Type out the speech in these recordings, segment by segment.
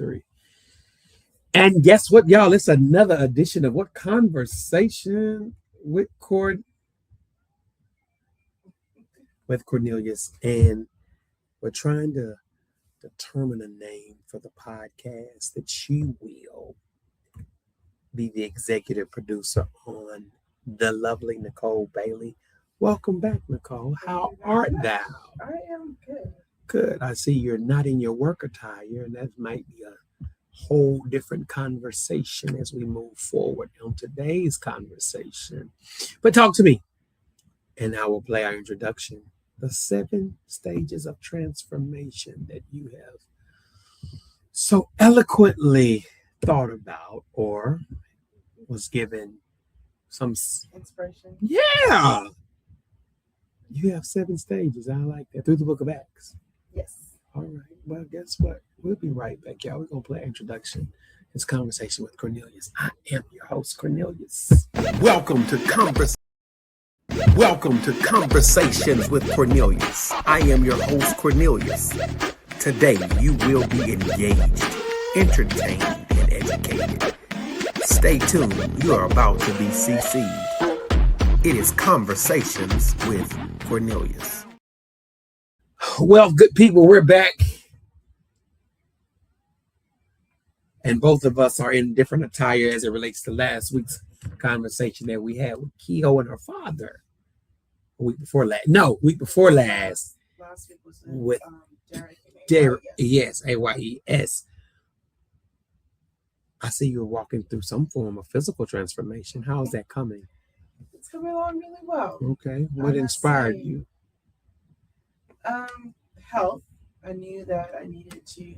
3. And guess what, y'all? It's another edition of what? Conversation with Cornelius. And we're trying to determine a name for the podcast that she will be the executive producer on. The lovely NIcole Bailey. Welcome back, NIcole. How art thou? I am good. Good. I see you're not in your work attire, and that might be a whole different conversation as we move forward on today's conversation. But talk to me, and I will play our introduction. The 7 stages of transformation that you have so eloquently thought about, or was given some inspiration. Yeah. You have 7 stages. I like that. Through the book of Acts. Yes. All right. Well, guess what? We'll be right back, y'all. We're going to play introduction. It's Conversation with Cornelius. I am your host, Cornelius. Welcome to Conversations with Cornelius. I am your host, Cornelius. Today, you will be engaged, entertained, and educated. Stay tuned. You are about to be CC'd. It is Conversations with Cornelius. Well, good people, we're back. And both of us are in different attire as it relates to last week's conversation that we had with Kehoe and her father. Week before last. Last week was with Derek. Yes, AYES. I see you're walking through some form of physical transformation. How is that coming? It's coming along really well. Okay. What inspired you? Health. I knew that I needed to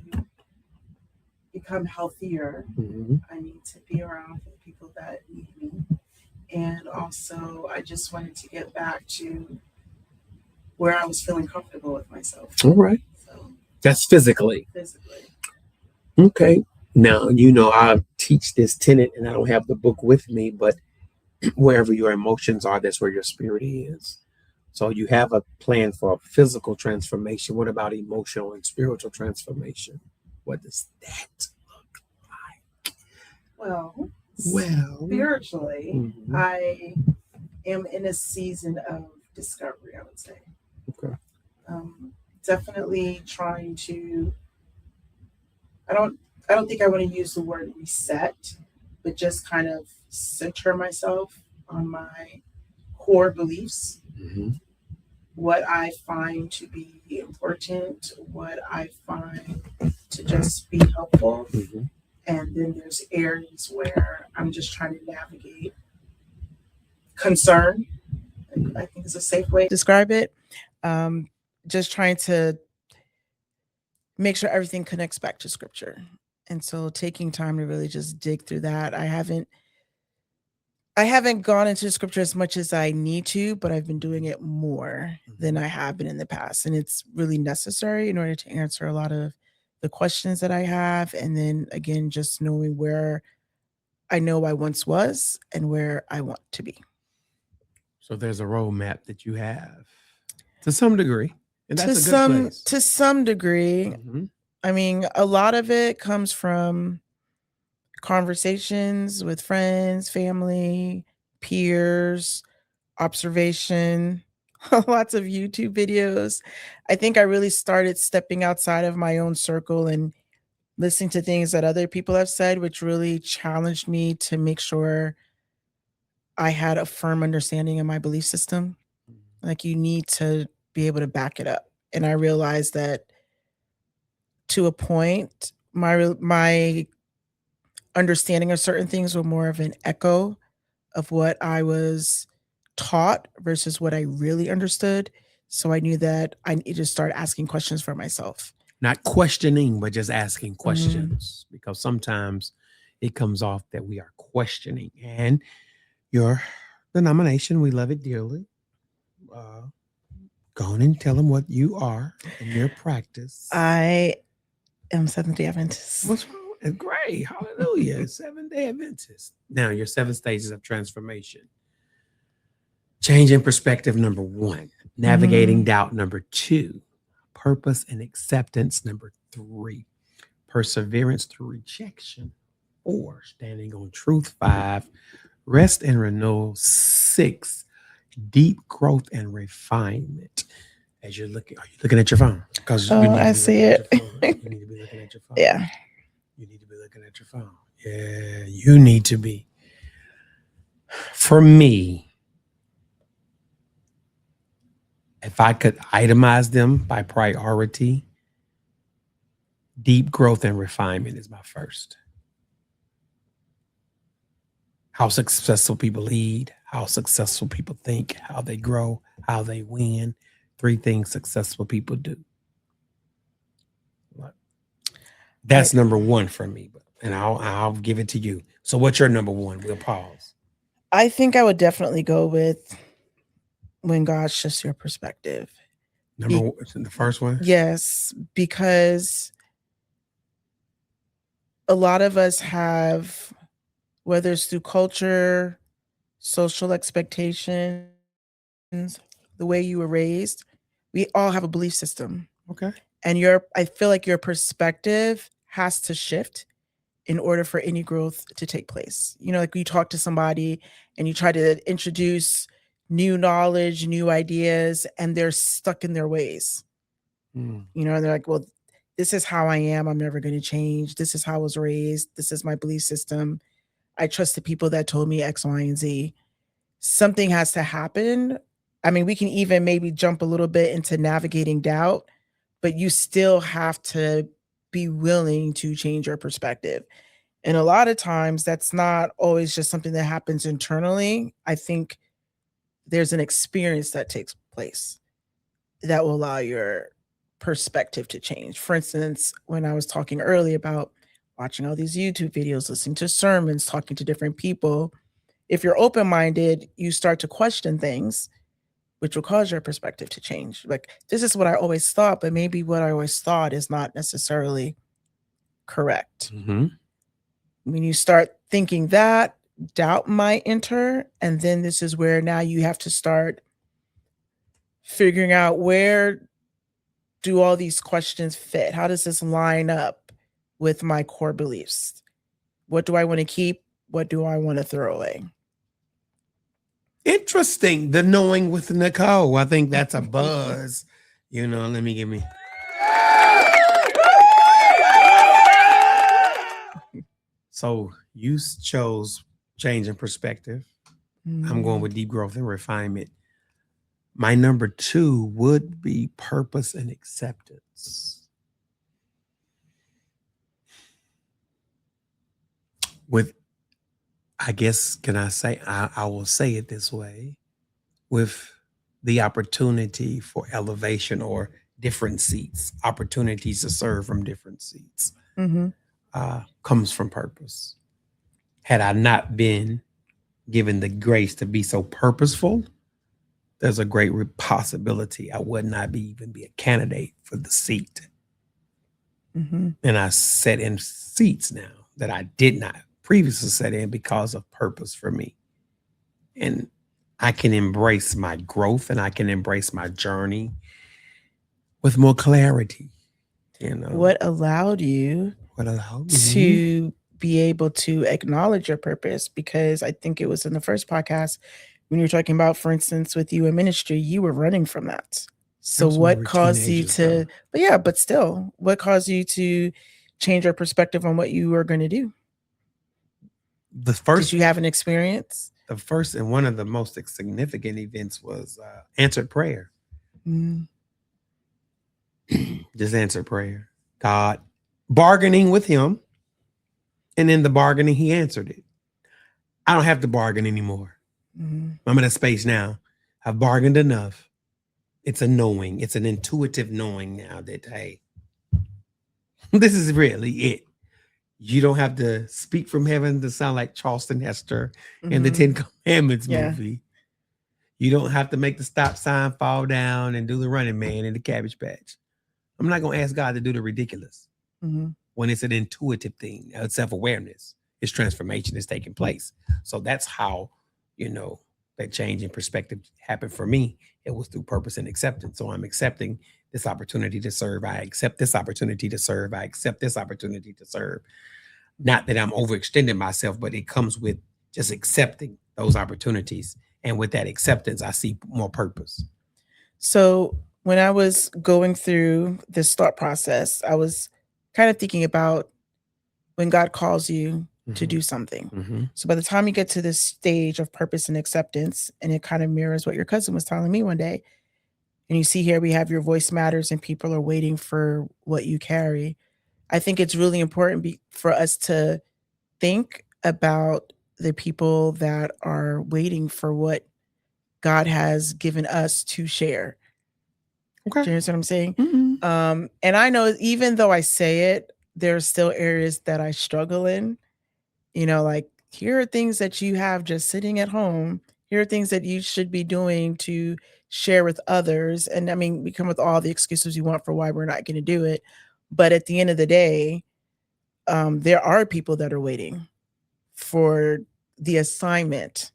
become healthier. Mm-hmm. I need to be around for the people that need me. And also, I just wanted to get back to where I was feeling comfortable with myself. All right. So that's physically. Okay. Now, I teach this tenet, and I don't have the book with me, but wherever your emotions are, that's where your spirit is. So you have a plan for physical transformation. What about emotional and spiritual transformation? What does that look like? Well, spiritually, mm-hmm. I am in a season of discovery, I would say. Okay. Definitely trying to, I don't think I want to use the word reset, but just kind of center myself on my core beliefs, mm-hmm. what I find to be important, what I find to just be helpful. Mm-hmm. And then there's areas where I'm just trying to navigate concern. I think it's a safe way to describe it. Just trying to make sure everything connects back to scripture. And so taking time to really just dig through that. I haven't gone into scripture as much as I need to, but I've been doing it more than I have been in the past. And it's really necessary in order to answer a lot of the questions that I have. And then again, just knowing where I know I once was and where I want to be. So there's a roadmap that you have to some degree. And that's a good place. To some degree. Mm-hmm. I mean, a lot of it comes from conversations with friends, family, peers, observation, lots of YouTube videos. I think I really started stepping outside of my own circle and listening to things that other people have said, which really challenged me to make sure I had a firm understanding of my belief system. Like, you need to be able to back it up. And I realized that to a point, my understanding of certain things were more of an echo of what I was taught versus what I really understood. So I knew that I needed to start asking questions for myself. Not questioning, but just asking questions, because sometimes it comes off that we are questioning. And your denomination, we love it dearly. Go on and tell them what you are in your practice. I am Seventh-day Adventist. What's wrong? Great. Hallelujah. Seventh-day Adventist. Now, your 7 stages of transformation. Change in perspective, number 1. Navigating doubt, number 2. Purpose and acceptance, number 3. perseverance through rejection. 4, standing on truth. 5, rest and renewal. 6, deep growth and refinement. As you're looking, are you looking at your phone? Because you Oh, need I to be see looking at it. your phone. You need to be looking at your phone. Yeah. You need to be looking at your phone. Yeah, you need to be. For me, if I could itemize them by priority, deep growth and refinement is my first. How successful people lead, how successful people think, how they grow, how they win. 3 things successful people do. I, That's number 1 for me. And I'll give it to you. So what's your number 1? We'll pause. I think I would definitely go with when God shifts your perspective. Number 1, the first one? Yes, because a lot of us have, whether it's through culture, social expectations, the way you were raised, we all have a belief system. Okay. And I feel like your perspective has to shift in order for any growth to take place. You know, like you talk to somebody and you try to introduce new knowledge, new ideas, and they're stuck in their ways. You know, and they're like, well, this is how I am. I'm never going to change. This is how I was raised. This is my belief system. I trust the people that told me X, Y, and Z. Something has to happen. I mean, we can even maybe jump a little bit into navigating doubt, but you still have to be willing to change your perspective. And a lot of times that's not always just something that happens internally. I think there's an experience that takes place that will allow your perspective to change. For instance, when I was talking earlier about watching all these YouTube videos, listening to sermons, talking to different people, if you're open minded, you start to question things, which will cause your perspective to change. Like, this is what I always thought, but maybe what I always thought is not necessarily correct. When you start thinking that, doubt might enter. And then this is where now you have to start figuring out, where do all these questions fit? How does this line up with my core beliefs? What do I want to keep? What do I want to throw away? Interesting. The knowing with NIcole. I think that's a buzz. You know, let me give me. So you chose change in perspective. I'm going with deep growth and refinement. My number 2 would be purpose and acceptance. With, I guess, can I say, I will say it this way, with the opportunity for elevation or different seats, opportunities to serve from different seats, comes from purpose. Had I not been given the grace to be so purposeful, there's a great possibility I would not even be a candidate for the seat. And I sat in seats now that I did not previously sit in because of purpose for me. And I can embrace my growth and I can embrace my journey with more clarity. You know, What allowed you to be able to acknowledge your purpose? Because I think it was in the first podcast when you were talking about, for instance, with you in ministry, you were running from that. So what caused you to, but still, what caused you to change your perspective on what you were going to do? Did you have an experience? The first and one of the most significant events was answered prayer. Just answered prayer. God, bargaining with him. And in the bargaining, he answered it. I don't have to bargain anymore. I'm in a space now. I've bargained enough. It's a knowing. It's an intuitive knowing now that, hey, this is really it. You don't have to speak from heaven to sound like Charleston Hester in the 10 Commandments movie. You don't have to make the stop sign fall down and do the Running Man in the Cabbage Patch. I'm not going to ask God to do the ridiculous when it's an intuitive thing, self-awareness. It's transformation is taking place. So that's how, that change in perspective happened for me. It was through purpose and acceptance. So I'm accepting this opportunity to serve. I accept this opportunity to serve. I accept this opportunity to serve. Not that I'm overextending myself, but it comes with just accepting those opportunities. And with that acceptance, I see more purpose. So when I was going through this thought process, I was kind of thinking about when God calls you to do something. So by the time you get to this stage of purpose and acceptance, and it kind of mirrors what your cousin was telling me one day, and you see here we have your voice matters and people are waiting for what you carry. I think it's really important for us to think about the people that are waiting for what God has given us to share. Okay. Do you understand what I'm saying? And I know even though I say it, there are still areas that I struggle in. Like here are things that you have just sitting at home. Here are things that you should be doing to share with others. And I mean, we come with all the excuses you want for why we're not going to do it. But at the end of the day, there are people that are waiting for the assignment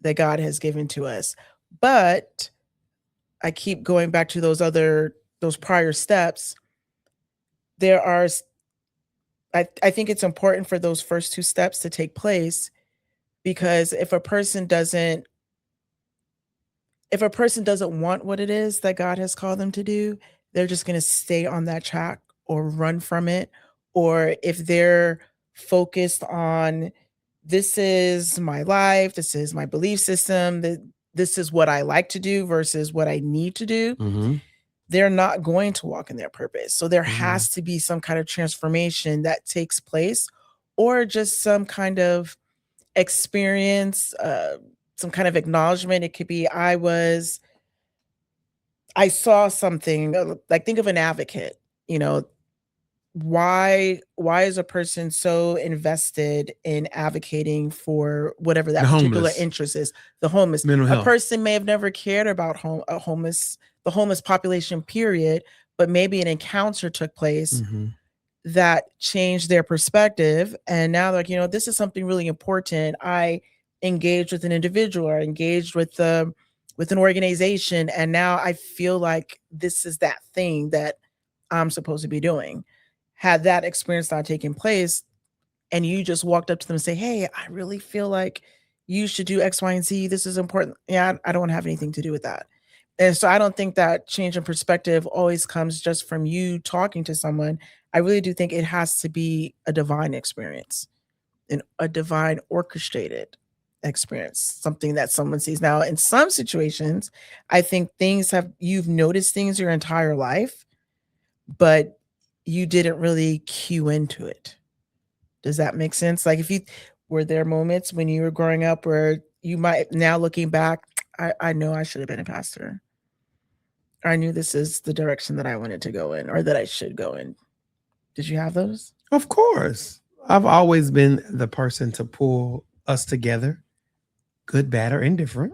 that God has given to us. But I keep going back to those prior steps. There are, I think it's important for those first two steps to take place, because if a person doesn't want what it is that God has called them to do, they're just going to stay on that track or run from it. Or if they're focused on, this is my life, this is my belief system, this is what I like to do versus what I need to do, they're not going to walk in their purpose. So there has to be some kind of transformation that takes place, or just some kind of experience, some kind of acknowledgement. It could be I saw something, like think of an advocate. Why is a person so invested in advocating for whatever that particular interest is? The homeless. Mental health. A person may have never cared about the homeless population, period, but maybe an encounter took place that changed their perspective, and now they're like, this is something really important. I engaged with an individual, or engaged with an organization, and now I feel like this is that thing that I'm supposed to be doing. Had that experience not taken place, and you just walked up to them and say, hey, I really feel like you should do X, Y, and Z. This is important. Yeah, I don't have anything to do with that. And so I don't think that change in perspective always comes just from you talking to someone. I really do think it has to be a divine experience, and a divine orchestrated experience, something that someone sees. Now, in some situations, I think you've noticed things your entire life, but you didn't really cue into it. Does that make sense? Like, were there moments when you were growing up where you might, now looking back, I know I should have been a pastor. I knew this is the direction that I wanted to go in, or that I should go in. Did you have those? Of course. I've always been the person to pull us together, good, bad, or indifferent.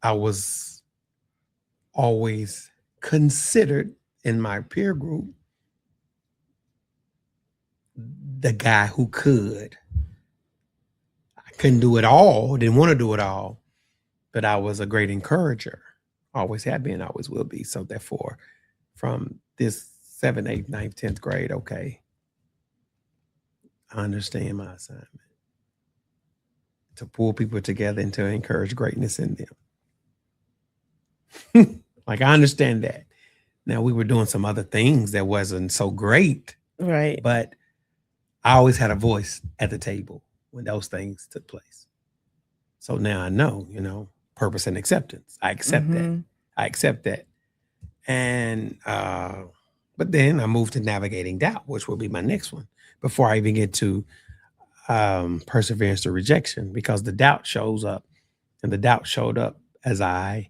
I was always considered in my peer group the guy who could. I couldn't do it all, didn't want to do it all, but I was a great encourager. Always have been, always will be. So therefore, from this 7th, 8th, 9th, 10th grade, okay, I understand my assignment. To pull people together and to encourage greatness in them. Like, I understand that. Now, we were doing some other things that wasn't so great. Right. But I always had a voice at the table when those things took place. So now I know, purpose and acceptance. I accept that. I accept that. And, but then I moved to navigating doubt, which will be my next one, before I even get to perseverance to rejection, because the doubt shows up, and the doubt showed up as I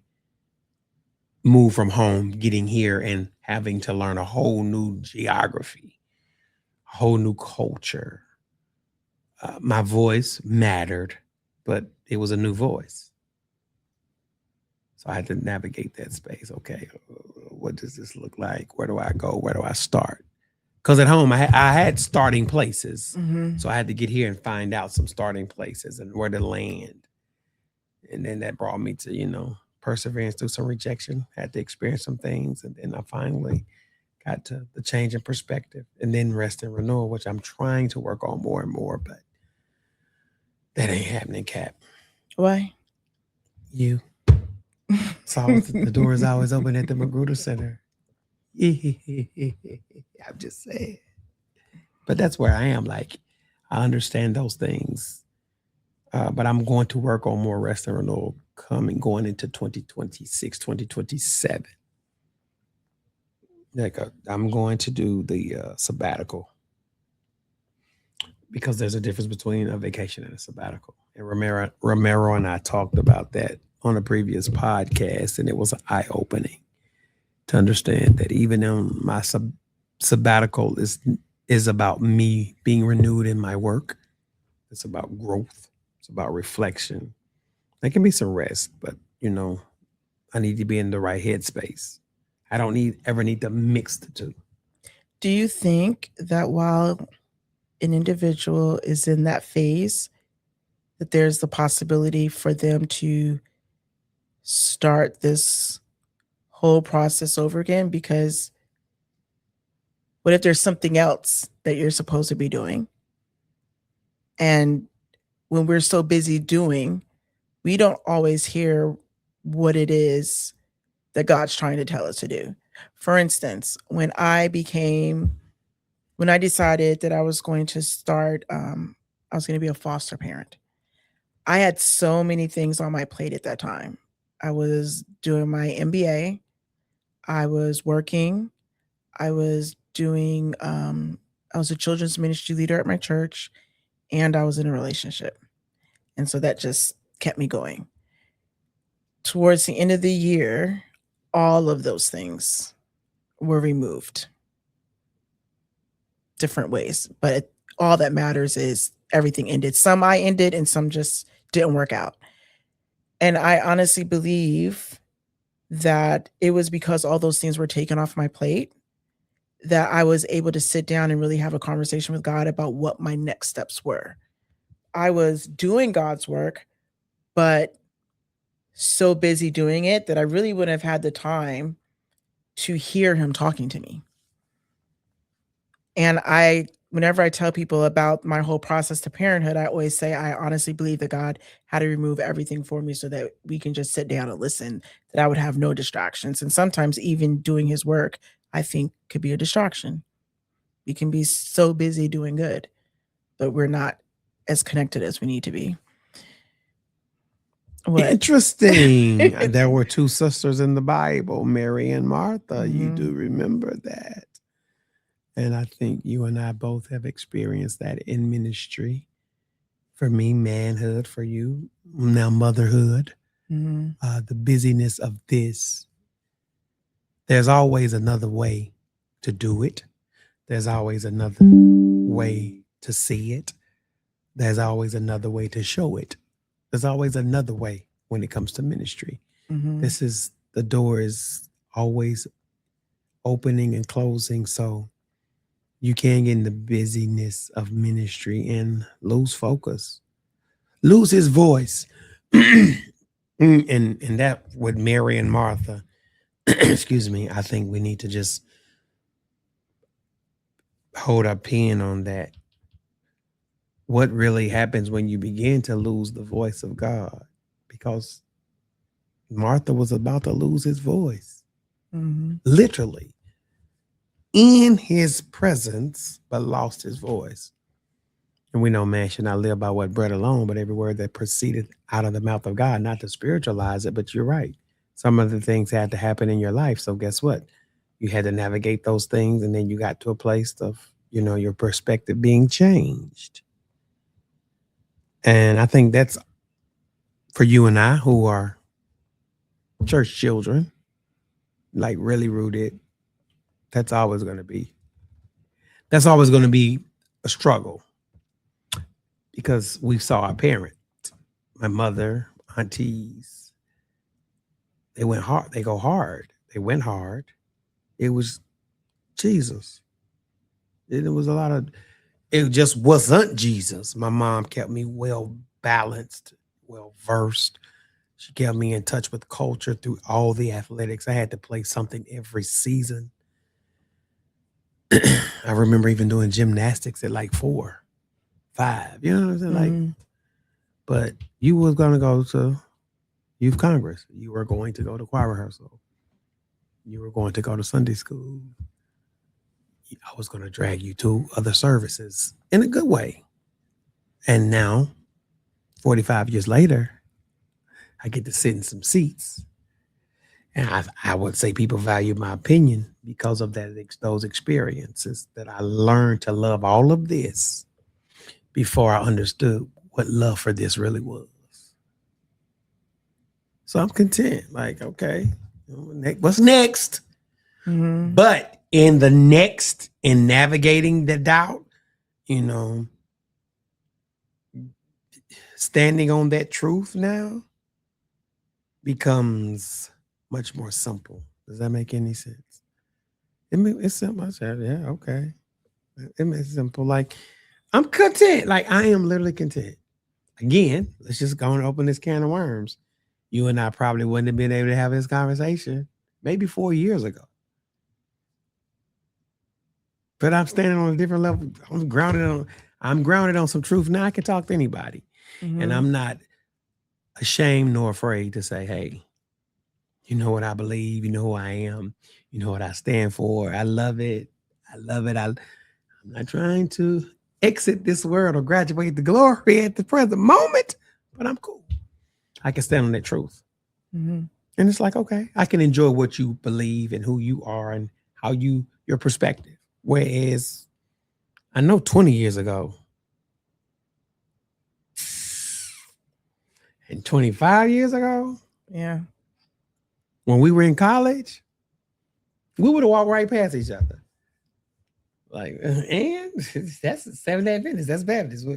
moved from home, getting here and having to learn a whole new geography, a whole new culture. My voice mattered, but it was a new voice. So I had to navigate that space. Okay, what does this look like? Where do I go? Where do I start? Because at home, I had starting places. So I had to get here and find out some starting places and where to land. And then that brought me to, perseverance through some rejection, had to experience some things, and then I finally got to the change in perspective, and then rest and renewal, which I'm trying to work on more and more, but that ain't happening, Cap. Why? You. It's always, the door is always open at the Magruder Center. I'm just saying. But that's where I am. Like, I understand those things. But I'm going to work on more rest and renewal going into 2026, 2027. I'm going to do the sabbatical, because there's a difference between a vacation and a sabbatical. And Romero and I talked about that on a previous podcast, and it was eye opening to understand that even in my sabbatical is about me being renewed in my work. It's about growth. It's about reflection. There can be some rest, but I need to be in the right headspace. I don't ever need to mix the two. Do you think that while an individual is in that phase, that there's the possibility for them to start this whole process over again? Because what if there's something else that you're supposed to be doing? And when we're so busy doing, we don't always hear what it is that God's trying to tell us to do. For instance, when I decided that I was going to start, I was going to be a foster parent. I had so many things on my plate at that time. I was doing my MBA. I was working. I was doing, I was a children's ministry leader at my church, and I was in a relationship. And so that just kept me going. Towards the end of the year, all of those things were removed different ways. But all that matters is everything ended. Some I ended and some just didn't work out. And I honestly believe that it was because all those things were taken off my plate that I was able to sit down and really have a conversation with God about what my next steps were. I was doing God's work, but so busy doing it that I really wouldn't have had the time to hear him talking to me. And whenever I tell people about my whole process to parenthood, I always say I honestly believe that God had to remove everything for me so that we can just sit down and listen, that I would have no distractions. And sometimes even doing his work, I think, could be a distraction. We can be so busy doing good, but we're not as connected as we need to be. What? Interesting. There were two sisters in the Bible, Mary and Martha. Mm-hmm. You do remember that. And I think you and I both have experienced that in ministry. For me, manhood. For you, now motherhood. Mm-hmm. The busyness of this. There's always another way to do it. There's always another way to see it. There's always another way to show it. There's always another way when it comes to ministry. Mm-hmm. The door is always opening and closing. So you can't get in the busyness of ministry and lose focus, lose his voice. and that with Mary and Martha, excuse me, I think we need to just hold our pen on that. What really happens when you begin to lose the voice of God? Because Martha was about to lose his voice, mm-hmm. literally in his presence, but lost his voice. And we know man should not live by what bread alone, but every word that proceeded out of the mouth of God, not to spiritualize it, but you're right. Some of the things had to happen in your life. So guess what? You had to navigate those things, and then you got to a place of, your perspective being changed. And I think that's for you and I who are church children, like really rooted. That's always going to be a struggle, because we saw our parents, my mother, aunties, they went hard. They go hard. They went hard. It was Jesus. It just wasn't Jesus. My mom kept me well balanced, well versed. She kept me in touch with culture through all the athletics. I had to play something every season. I remember even doing gymnastics at like 4, 5. You know what I'm saying? Like, Mhm. but you was gonna go to youth congress. You were going to go to choir rehearsal. You were going to go to Sunday school. I was going to drag you to other services in a good way. And now, 45 years later, I get to sit in some seats. And I would say people value my opinion because of those experiences that I learned to love all of this before I understood what love for this really was. So I'm content. Like, okay, what's next? Mhm. But in the next, in navigating the doubt, you know, standing on that truth now becomes much more simple. Does that make any sense? It's simple. I said, yeah, okay. It makes it simple. Like, I'm content. Like, I am literally content. Again, let's just go and open this can of worms. You and I probably wouldn't have been able to have this conversation maybe 4 years ago. But I'm standing on a different level. I'm grounded on some truth. Now I can talk to anybody. And Mhm. I'm not ashamed nor afraid to say, hey, you know what I believe, you know who I am, you know what I stand for. I love it. I love it. I'm not trying to exit this world or graduate to glory at the present moment, but I'm cool. I can stand on that truth. Mhm. And it's like, okay, I can enjoy what you believe and who you are and how your perspective. Whereas I know 20 years ago and 25 years ago, Yeah. when we were in college, we would have walked right past each other. Like, and that's Seventh-day Adventist. That's Baptist.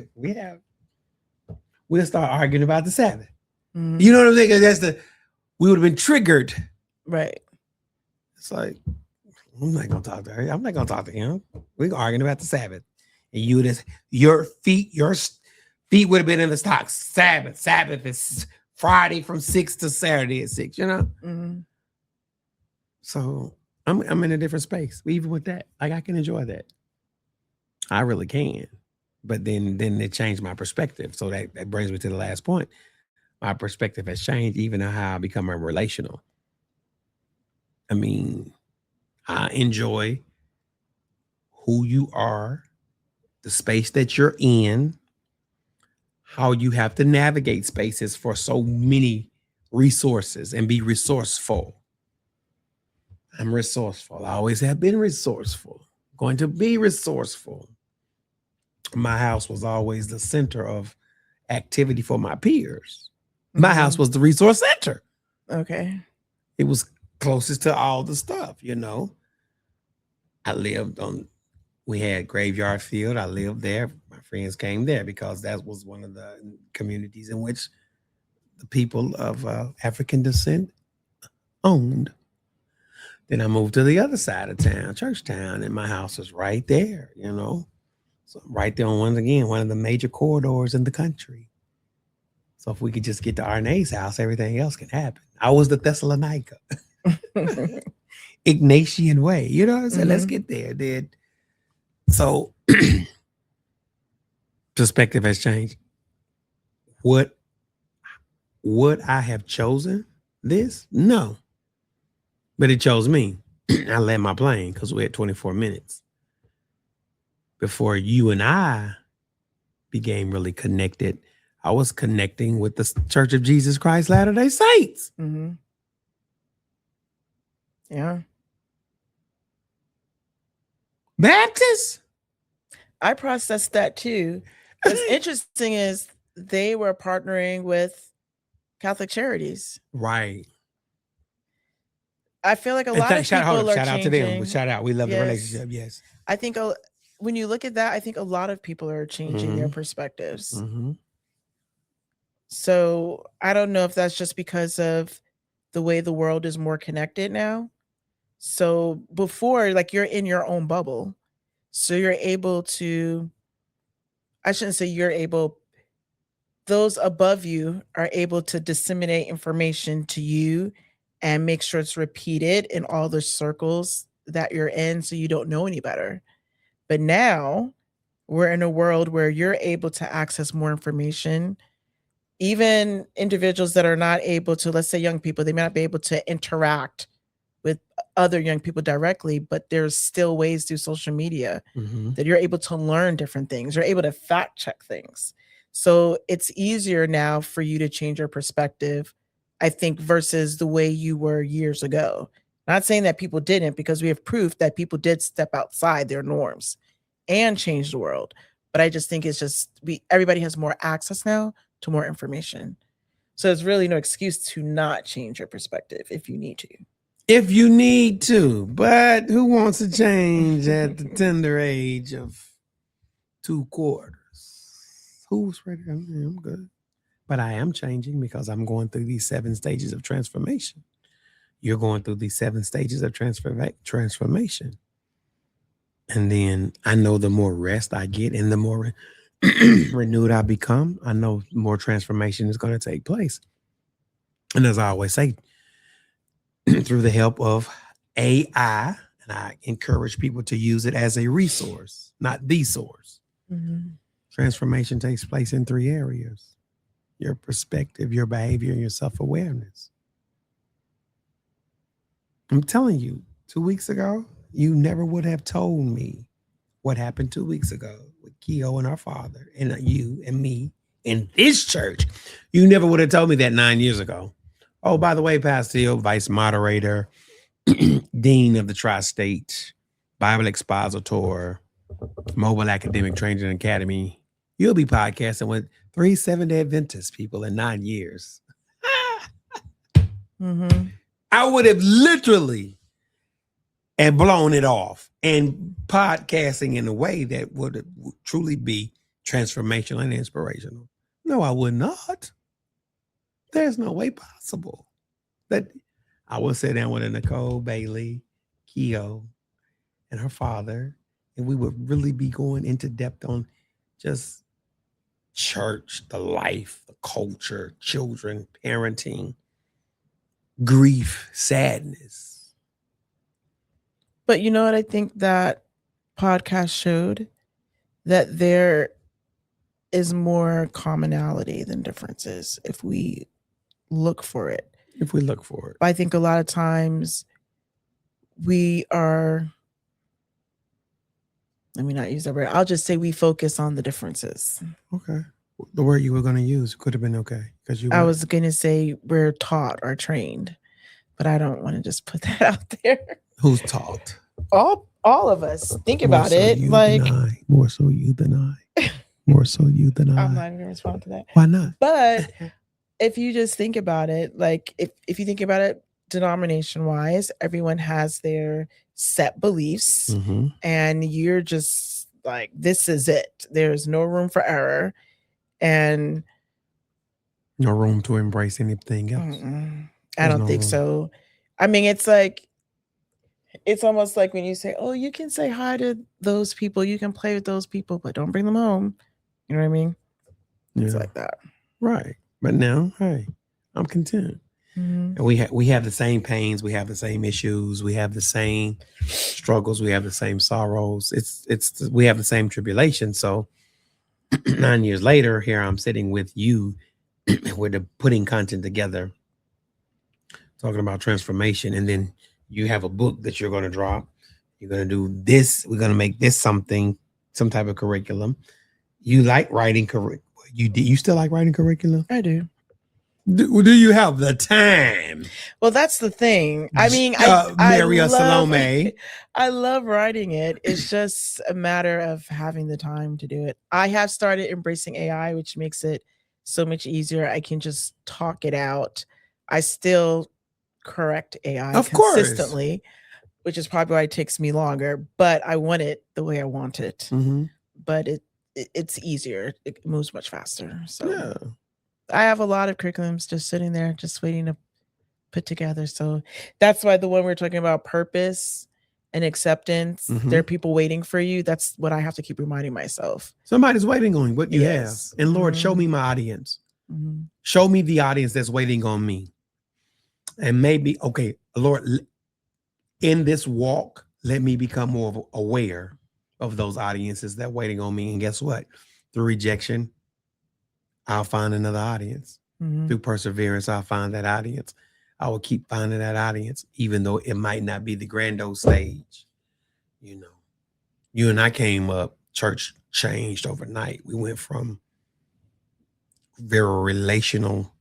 We'll start arguing about the Sabbath. Mhm. You know what I'm saying? We would have been triggered. Right. It's like, I'm not gonna talk to her. I'm not gonna talk to him. We're arguing about the Sabbath. And your feet would have been in the stocks. Sabbath is Friday from 6 to Saturday at 6, you know? Mhm. So I'm in a different space. Even with that, like I can enjoy that. I really can. But then it changed my perspective. So that brings me to the last point. My perspective has changed, even how I become a relational. I mean, I enjoy who you are, the space that you're in, how you have to navigate spaces for so many resources and be resourceful. I'm resourceful. I always have been resourceful. Going to be resourceful. My house was always the center of activity for my peers. My house Mhm. was the resource center. Okay. It was closest to all the stuff, you know. I lived on, we had Graveyard Field. I lived there. My friends came there because that was one of the communities in which the people of African descent owned. Then I moved to the other side of town, Church Town, and my house was right there, you know. So I'm right there on one of the major corridors in the country. So if we could just get to Arne's house, everything else can happen. I was the Thessalonica, Ignatian way. You know what I'm saying? Let's Mhm. get there. Then so perspective has changed. Would would I have chosen this? No. But it chose me. I landed my plane because we had 24 minutes before you and I became really connected. I was connecting with the Church of Jesus Christ Latter-day Saints. Mhm. Yeah. Baptists. I processed that too. What's interesting is they were partnering with Catholic Charities. Right. I feel like a And lot of people are shout out to them. changing. Shout out. We love the Yes. relationship. Yes. I think when you look at that, I think a lot of people are changing their Mm-hmm. perspectives. Mm-hmm. So I don't know if that's just because of the way the world is more connected now. So before, like you're in your own bubble. So you're able to, I shouldn't say you're able, those above you are able to disseminate information to you and make sure it's repeated in all the circles that you're in so you don't know any better. But now we're in a world where you're able to access more information. Even individuals that are not able to, let's say young people, they may not be able to interact with other young people directly, but there's still ways through social media that you're able to learn different things. You're able to fact check things. So it's easier now for you to change your perspective, I think, versus the way you were years ago. Not saying that people didn't, because we have proof that people did step outside their norms and change the world. But I just think it's just everybody has more access now to more information. So there's really no excuse to not change your perspective if you need to. If you need to, but who wants to change at the tender age of 2/4? Who's ready? I'm good. But I am changing because I'm going through these 7 stages of transformation. You're going through these 7 stages of transformation. And then I know the more rest I get and the more renewed I become, I know more transformation is going to take place. And as I always say, through the help of AI, and I encourage people to use it as a resource, not the source. Transformation takes place in 3 areas: your perspective, your behavior, and your self-awareness. I'm telling you, 2 weeks ago, you never would have told me what happened 2 weeks ago with Keo and our father and you and me in this church. You never would have told me that 9 years ago. Oh, by the way, Pastor Hill, vice moderator, dean of the Tri-State Bible Expositor, Mobile Academic Training Academy. You'll be podcasting with 3 Seventh-day Adventist people in 9 years. I would have literally and blown it off and podcasting in a way that would truly be transformational and inspirational. No, I would not. There's no way possible that I would sit down with a NIcole, Bailey, Keo, and her father, and we would really be going into depth on just church, the life, the culture, children, parenting, grief, sadness. But you know what? I think that podcast showed that there is more commonality than differences if we look for it. If we look for it. I think a lot of times we are, let me not use that word. I'll just say we focus on the differences. Okay. The word you were going to use could have been okay. Because I was going to say we're taught or trained, but I don't want to just put that out there. Who's taught? All of us. Think about it. Like, more so you than I. More so you than I. I'm not even going to respond to that. Why not? But if you just think about it, like if you think about it denomination wise, everyone has their set beliefs and you're just like, this is it. There's no room for error and no room to embrace anything else. I don't think so. I mean, it's like, it's almost like when you say, oh, you can say hi to those people, you can play with those people, but don't bring them home. You know what I mean? It's like that. Right. But now, hey, I'm content. And we have the same pains, we have the same issues, we have the same struggles, we have the same sorrows. We have the same tribulation. So 9 years later, here I'm sitting with you, we're putting content together, talking about transformation, and then you have a book that you're going to drop. You're going to do this. We're going to make this some type of curriculum. You like writing you still like writing curriculum? I do. Do you have the time? Well, that's the thing. I mean, Maria Salome. I love writing it. It's just a matter of having the time to do it. I have started embracing AI, which makes it so much easier. I can just talk it out. I still correct AI consistently, which is probably why it takes me longer, but I want it the way I want it. But it's easier. It moves much faster. So yeah. I have a lot of curriculums just sitting there, just waiting to put together. So that's why the one we're talking about, purpose, and acceptance. There are people waiting for you. That's what I have to keep reminding myself. Somebody's waiting on what you Yes. have. And Lord, show me my audience. Mhm. Show me the audience that's waiting on me. And maybe, okay, Lord, in this walk, let me become more aware of those audiences that waiting on me. And guess what? Through rejection, I'll find another audience. Mhm. Through perseverance, I'll find that audience. I will keep finding that audience, even though it might not be the grandiose stage. You know, you and I came up, church changed overnight. We went from very relational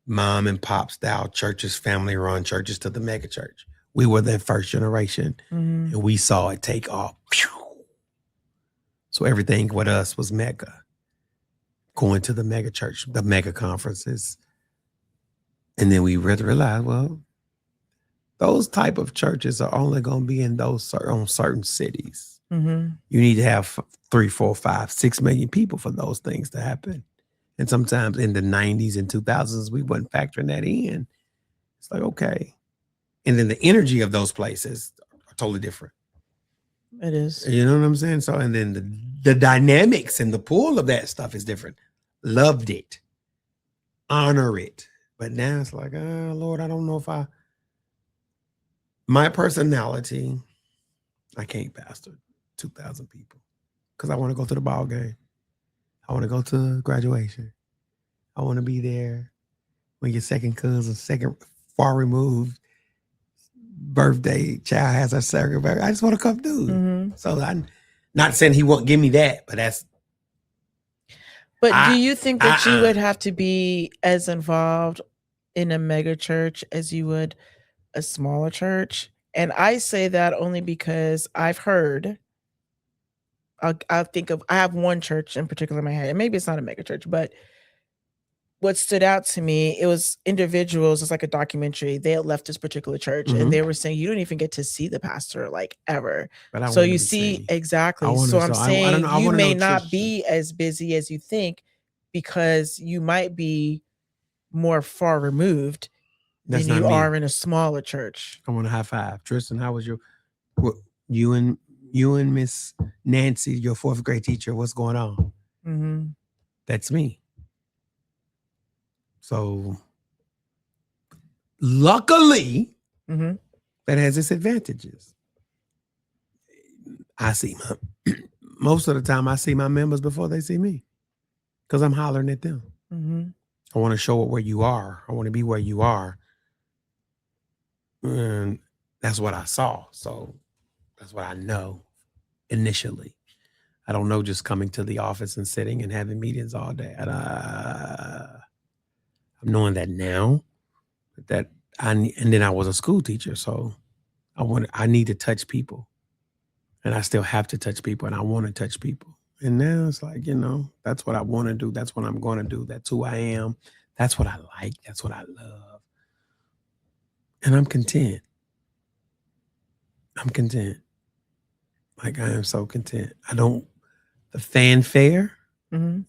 mom and pop style churches, family run churches, to the mega church. We were that first generation, Mhm. and we saw it take off. So everything with us was mega. Going to the mega church, the mega conferences. And then we realized, well, those type of churches are only going to be in those certain cities. Mhm. You need to have 3, 4, 5, 6 million people for those things to happen. And sometimes in the 90s and 2000s, we wasn't factoring that in. It's like, okay. And then the energy of those places are totally different. It is. You know what I'm saying? So, and then the dynamics and the pull of that stuff is different. Loved it. Honor it. But now it's like, Lord, I don't know if my personality, I can't pastor 2,000 people because I want to go to the ball game. I want to go to graduation. I want to be there when your second cousin, second far removed birthday child has a second birthday. I just want to come do. Mhm. So I'm not saying he won't give me that, but that's. But do you think that you would have to be as involved in a mega church as you would a smaller church? And I say that only because I've heard. I'll think of. I have one church in particular in my head, and maybe it's not a mega church, but what stood out to me, it was individuals. It's like a documentary. They had left this particular church, and they were saying you don't even get to see the pastor like ever. But I So want to you be see seen. exactly. I So wanna- I'm so I don't saying know. I you wanna may know not church- be as busy as you think because you might be more far removed That's than not you me. are in a smaller church. I want a high five. Tristan, how was you and Miss Nancy, your 4th grade teacher, what's going on? Mhm. That's me. So luckily, Mhm. that has its advantages. I see most of the time I see my members before they see me because I'm hollering at them. Mhm. I want to show it where you are. I want to be where you are. And that's what I saw. So that's what I know initially. I don't know just coming to the office and sitting and having meetings all day. I'm knowing that now. And then I was a school teacher, so I need to touch people, and I still have to touch people, and I want to touch people. And now it's like, that's what I want to do. That's what I'm going to do. That's who I am. That's what I like. That's what I love. And I'm content. I'm content. Like, I am so content. The fanfare. Mhm.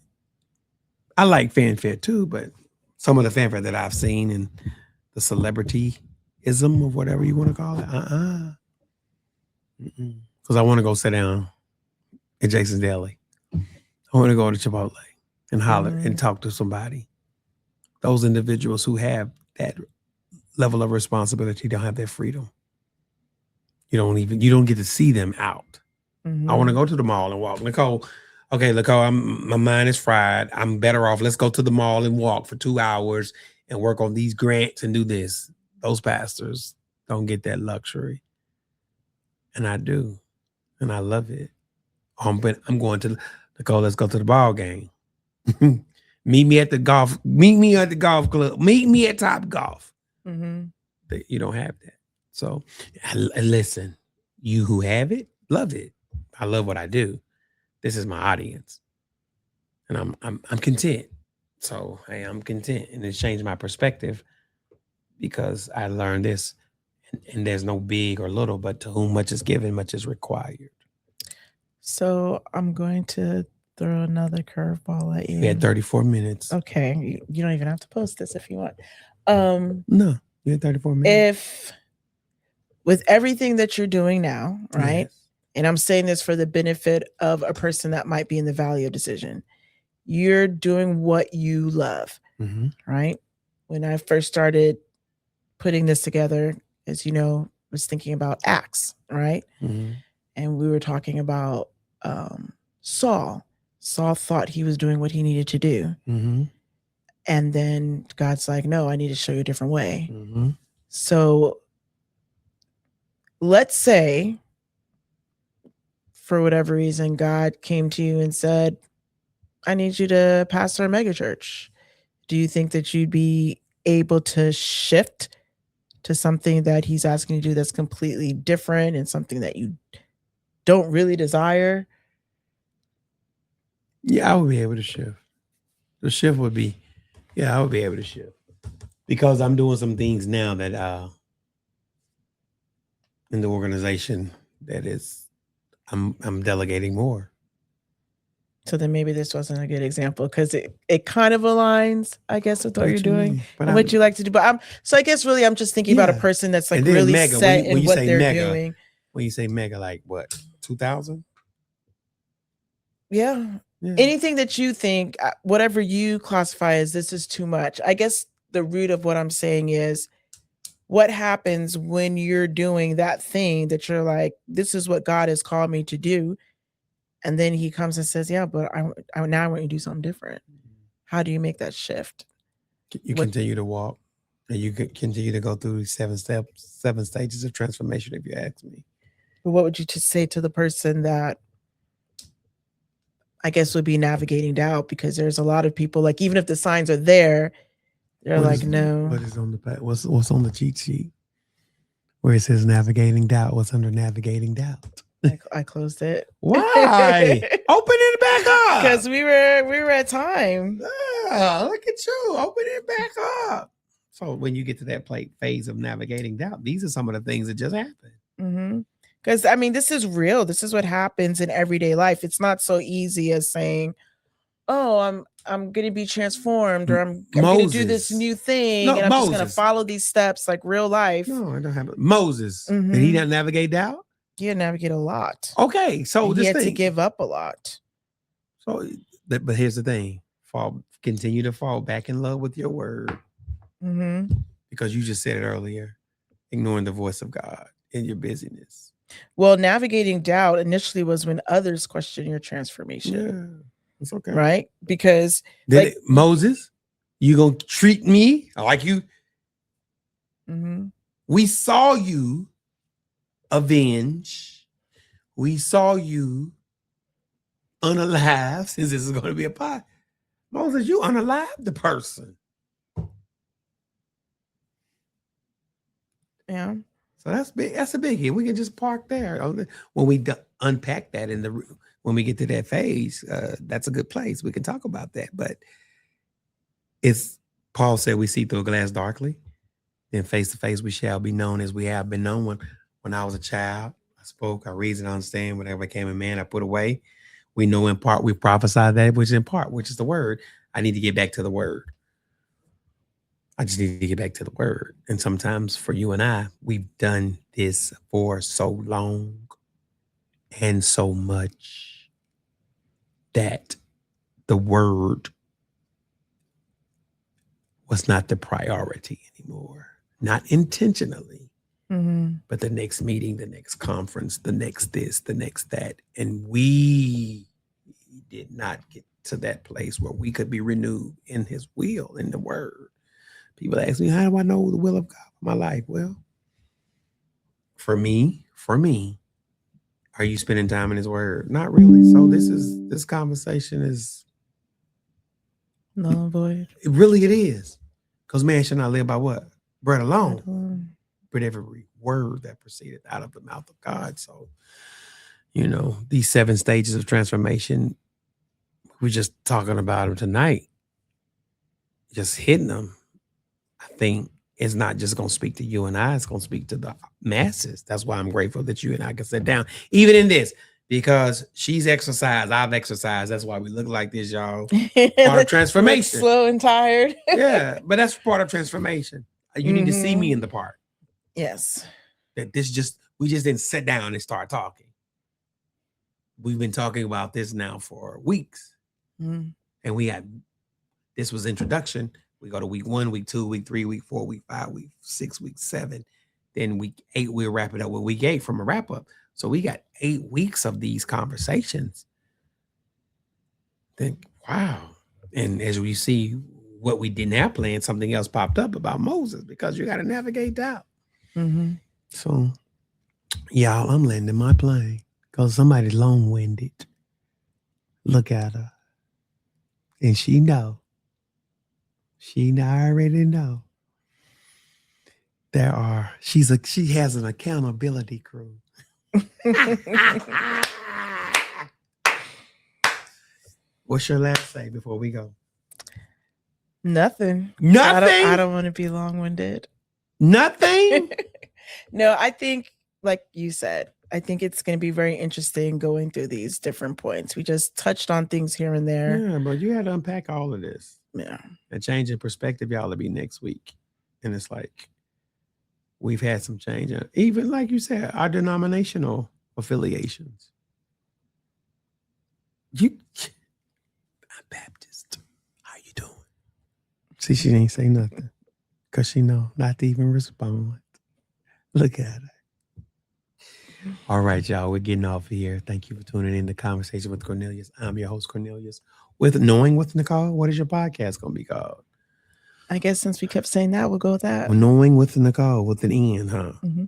I like fanfare too, but some of the fanfare that I've seen and the celebrityism of whatever you want to call it, because I want to go sit down at Jason's Deli. I want to go to Chipotle and holler and talk to somebody. Those individuals who have that level of responsibility don't have that freedom. You don't get to see them out. I want to go to the mall and walk. NIcole, my mind is fried. I'm better off. Let's go to the mall and walk for 2 hours and work on these grants and do this. Those pastors don't get that luxury. And I do. And I love it. I'm going to NIcole, let's go to the ball game. Meet me at the golf club. Meet me at Top Golf. You don't have that. So listen, you who have it, love it. I love what I do. This is my audience. And I'm content. So hey, I'm content. And it's changed my perspective because I learned this. And there's no big or little, but to whom much is given, much is required. So I'm going to throw another curveball at you. We had 34 minutes. Okay. You don't even have to post this if you want. No, you had 34 minutes. with everything that you're doing now, right? Yes. And I'm saying this for the benefit of a person that might be in the valley of decision. You're doing what you love, Mm-hmm. right? When I first started putting this together, as you know, was thinking about Acts, right? Mm-hmm. And we were talking about Saul. Saul thought he was doing what he needed to do. Mm-hmm. And then God's like, no, I need to show you a different way. Mm-hmm. So let's say, for whatever reason, God came to you and said, I need you to pastor a megachurch. Do you think that you'd be able to shift to something that he's asking you to do that's completely different and something that you don't really desire? Yeah, I would be able to shift. The shift would be, I would be able to shift because I'm doing some things now that in the organization that is, I'm delegating more. So then maybe this wasn't a good example because it kind of aligns, I guess, with what you're doing and what you like to do. But so I guess really I'm just thinking about a person that's like really mega, set when in you what say they're mega, doing. When you say mega, like what, 2,000? Yeah. Anything that you think, whatever you classify as this is too much. I guess the root of what I'm saying is what happens when you're doing that thing that you're like, this is what God has called me to do. And then he comes and says, yeah, but now I want you to do something different. How do you make that shift? You continue to walk and you continue to go through 7 stages of transformation, if you ask me. But what would you say to the person that I guess would be navigating doubt? Because there's a lot of people, like, even if the signs are there, they're like, no. What is on the back? What's on the cheat sheet? Where it says navigating doubt. What's under navigating doubt? I closed it. Why? Open it back up. Because we were at time. Yeah, look at you. Open it back up. So when you get to that phase of navigating doubt, these are some of the things that just happen. Mm-hmm. Because I mean, this is real. This is what happens in everyday life. It's not so easy as saying, "Oh, I'm going to be transformed," or "I'm going to do this new thing," and I'm just going to follow these steps like real life. No, I don't have it. Moses. Did he not navigate doubt? He had to navigate a lot. Okay, so he had to give up a lot. So, but here's the thing: continue to fall back in love with your word, because you just said it earlier. Ignoring the voice of God in your busyness. Well, navigating doubt initially was when others question your transformation. Yeah, it's okay, right? Because Moses, you gonna treat me like you? We saw you avenge. We saw you unalive, since this is going to be a pie. Moses, you unalive the person. Yeah. So that's big. That's a biggie. We can just park there. When we unpack that when we get to that phase, that's a good place. We can talk about that. But it's Paul said, we see through a glass darkly, then face to face we shall be known as we have been known. When I was a child, I spoke, I reasoned, I understand. Whenever I became a man, I put away. We know in part, we prophesy that which is in part, which is the word. I need to get back to the word. I just need to get back to the word. And sometimes for you and I, we've done this for so long and so much that the word was not the priority anymore. Not intentionally. But the next meeting, the next conference, the next this, the next that. And we did not get to that place where we could be renewed in his will, in the word. People ask me, how do I know the will of God for my life? Well, for me, are you spending time in his word? Not really. So this conversation is null and void. It is. Because man shall not live by what? Bread alone. But every word that proceeded out of the mouth of God. So, these 7 stages of transformation, we're just talking about them tonight, just hitting them. I think it's not just going to speak to you and I, it's going to speak to the masses. That's why I'm grateful that you and I can sit down, even in this, because she's exercised, I've exercised. That's why we look like this, y'all. Part of transformation. Slow and tired. Yeah, but that's part of transformation. You need to see me in the part. Yes. That we just didn't sit down and start talking. We've been talking about this now for weeks. Mm. And this was introduction. We go to week 1, week 2, week 3, week 4, week 5, week 6, week 7. Then week 8, we'll wrap it up with week 8 from a wrap up. So we got 8 weeks of these conversations. Then, wow. And as we see what we didn't have planned, something else popped up about Moses, because you got to navigate that. Mm-hmm. So, y'all, I'm landing my plane because somebody's long-winded. Look at her. And she know. She already know. She has an accountability crew. What's your last say before we go? Nothing. Nothing? I don't want to be long-winded. Nothing? No, I think, like you said, I think it's going to be very interesting going through these different points. We just touched on things here and there. Yeah, but you had to unpack all of this. Yeah. And change in perspective, y'all, will be next week. And it's like, we've had some change. Even like you said, our denominational affiliations. I'm Baptist. How you doing? See, she ain't say nothing. Because she know not to even respond. Look at her. All right, y'all. We're getting off here. Thank you for tuning in to Conversation with Cornelius. I'm your host, Cornelius. With Knowing with Nicole, what is your podcast going to be called? I guess since we kept saying that, we'll go with that. Knowing with Nicole with an N, huh? Mm-hmm.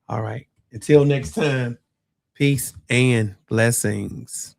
All right. Until next time, peace and blessings.